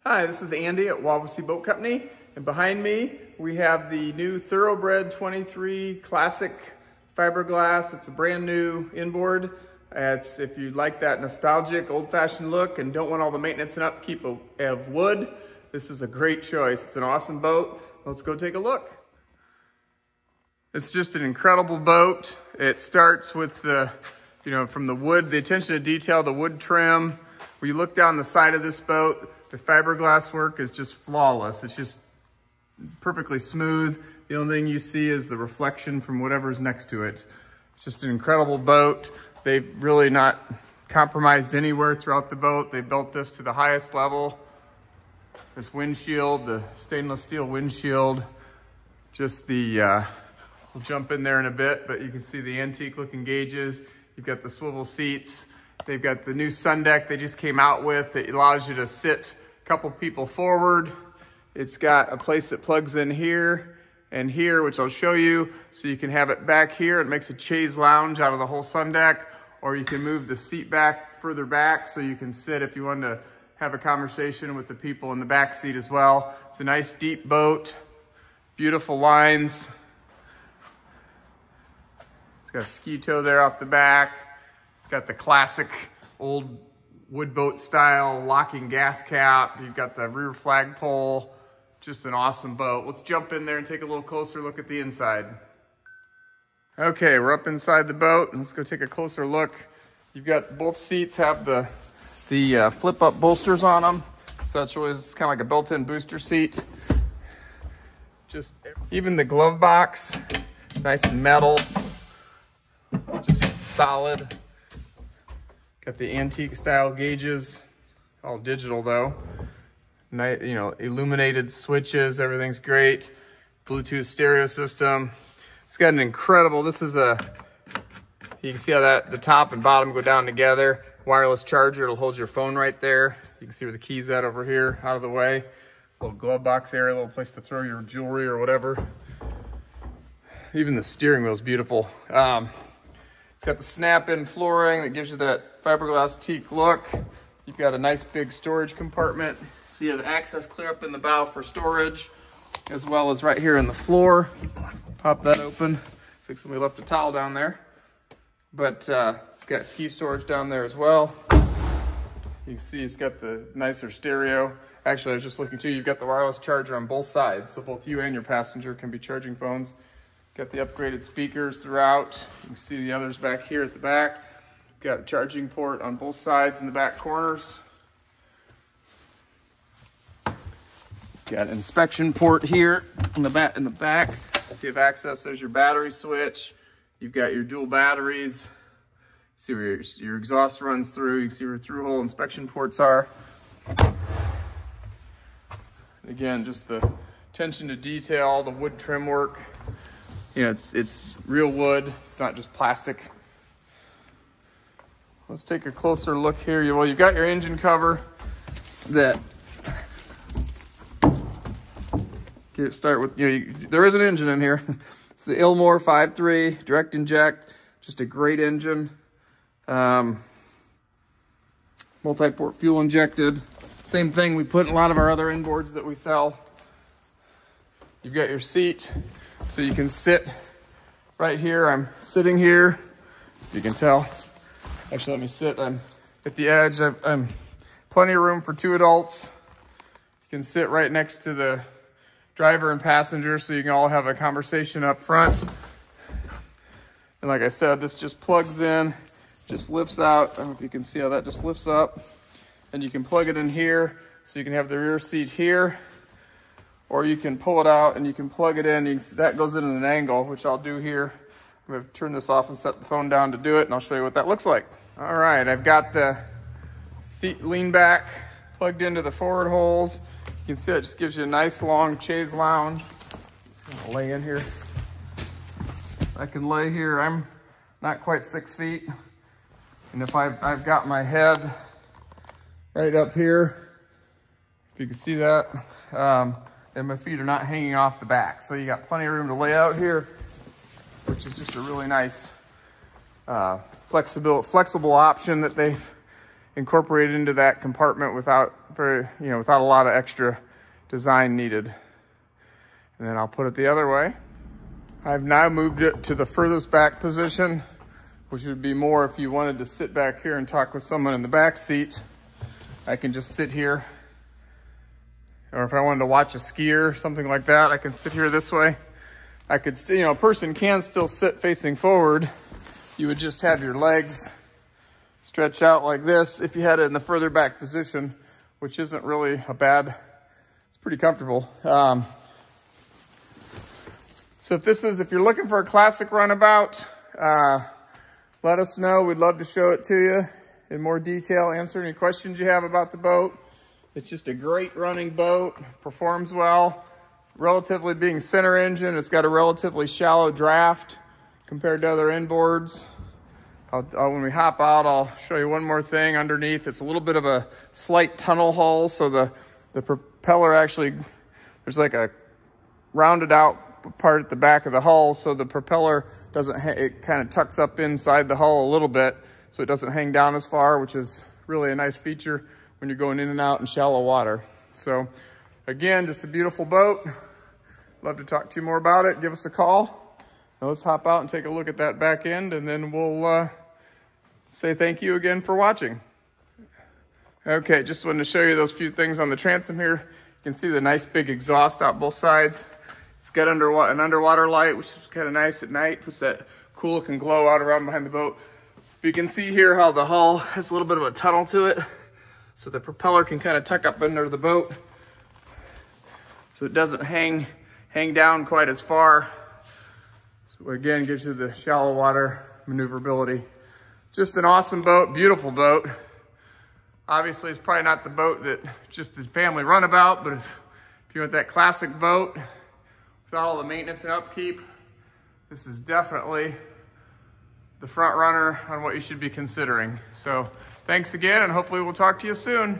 Hi, this is Andy at Wabasee Boat Company, and behind me we have the new Thoroughbred 23 Classic fiberglass. It's a brand new inboard. If you like that nostalgic, old-fashioned look and don't want all the maintenance and upkeep of wood, this is a great choice. It's an awesome boat. Let's go take a look. It's just an incredible boat. It starts with from the wood, the attention to detail, the wood trim. When you look down the side of this boat, the fiberglass work is just flawless. It's just perfectly smooth. The only thing you see is the reflection from whatever's next to it. It's just an incredible boat. They've really not compromised anywhere throughout the boat. They built this to the highest level. This windshield, the stainless steel windshield, just we'll jump in there in a bit, but you can see the antique looking gauges. You've got the swivel seats. They've got the new sun deck they just came out with that allows you to sit a couple people forward. It's got a place that plugs in here and here, which I'll show you. So you can have it back here. It makes a chaise lounge out of the whole sun deck, or you can move the seat back further back so you can sit if you want to have a conversation with the people in the back seat as well. It's a nice deep boat, beautiful lines. It's got a ski tow there off the back. It's got the classic old wood boat style locking gas cap. You've got the rear flagpole. Just an awesome boat. Let's jump in there and take a little closer look at the inside. Okay, we're up inside the boat. Let's go take a closer look. You've got both seats have the flip up bolsters on them. So that's really kind of like a built-in booster seat. Just even the glove box, nice and metal, just solid. Got the antique style gauges, all digital though. Illuminated switches, everything's great. Bluetooth stereo system. It's got an incredible, you can see how the top and bottom go down together. Wireless charger, it'll hold your phone right there. You can see where the key's at over here, out of the way. Little glove box area, little place to throw your jewelry or whatever. Even the steering wheel is beautiful. It's got the snap-in flooring that gives you that fiberglass teak look. You've got a nice big storage compartment. So you have access clear up in the bow for storage, as well as right here in the floor. Pop that open. Looks like somebody left a towel down there. But it's got ski storage down there as well. You can see it's got the nicer stereo. Actually, I was just looking too, you've got the wireless charger on both sides, so both you and your passenger can be charging phones. Got the upgraded speakers throughout. You can see the others back here at the back. Got a charging port on both sides in the back corners. Got an inspection port here in the back. So you have access. There's your battery switch. You've got your dual batteries. See where your exhaust runs through. You can see where through-hole inspection ports are. Again, just the attention to detail, the wood trim work. It's real wood. It's not just plastic. Let's take a closer look here. Well, you've got your engine cover that start with, there is an engine in here. It's the Ilmor 5.3 direct inject, just a great engine. Multi-port fuel injected. Same thing we put in a lot of our other inboards that we sell. You've got your seat, so you can sit right here. I'm sitting here, you can tell. Actually, let me sit. I'm at the edge. I'm plenty of room for 2 adults. You can sit right next to the driver and passenger, so you can all have a conversation up front. And like I said, this just plugs in, just lifts out. I don't know if you can see how that just lifts up. And you can plug it in here, so you can have the rear seat here, or you can pull it out and you can plug it in. You can see that goes in at an angle, which I'll do here. I'm gonna turn this off and set the phone down to do it, and I'll show you what that looks like. All right, I've got the seat lean back plugged into the forward holes. You can see it just gives you a nice long chaise lounge. Just gonna lay in here. I can lay here. I'm not quite 6 feet. And if I've got my head right up here, if you can see that, and my feet are not hanging off the back. So you got plenty of room to lay out here, which is just a really nice flexible option that they've incorporated into that compartment without without a lot of extra design needed. And then I'll put it the other way. I've now moved it to the furthest back position, which would be more if you wanted to sit back here and talk with someone in the back seat. I can just sit here. Or if I wanted to watch a skier or something like that, I can sit here this way. I could still, a person can still sit facing forward. You would just have your legs stretch out like this if you had it in the further back position, which isn't really a bad, it's pretty comfortable. So if you're looking for a classic runabout, let us know. We'd love to show it to you in more detail, answer any questions you have about the boat. It's just a great running boat, performs well. Relatively being center engine, it's got a relatively shallow draft compared to other inboards. When we hop out, I'll show you one more thing underneath. It's a little bit of a slight tunnel hull, so the propeller actually, there's like a rounded out part at the back of the hull, so the propeller it kind of tucks up inside the hull a little bit, so it doesn't hang down as far, which is really a nice feature when you're going in and out in shallow water. So again, just a beautiful boat. Love to talk to you more about it. Give us a call. Now let's hop out and take a look at that back end, and then we'll say thank you again for watching. Okay, just wanted to show you those few things on the transom here. You can see the nice big exhaust out both sides. It's got an underwater light, which is kind of nice at night. Puts that cool looking glow out around behind the boat. But you can see here how the hull has a little bit of a tunnel to it, so the propeller can kind of tuck up under the boat, so it doesn't hang down quite as far. So again, gives you the shallow water maneuverability. Just an awesome boat, beautiful boat. Obviously, it's probably not the boat that just the family runabout, but if you want that classic boat without all the maintenance and upkeep, this is definitely the front runner on what you should be considering. So thanks again, and hopefully we'll talk to you soon.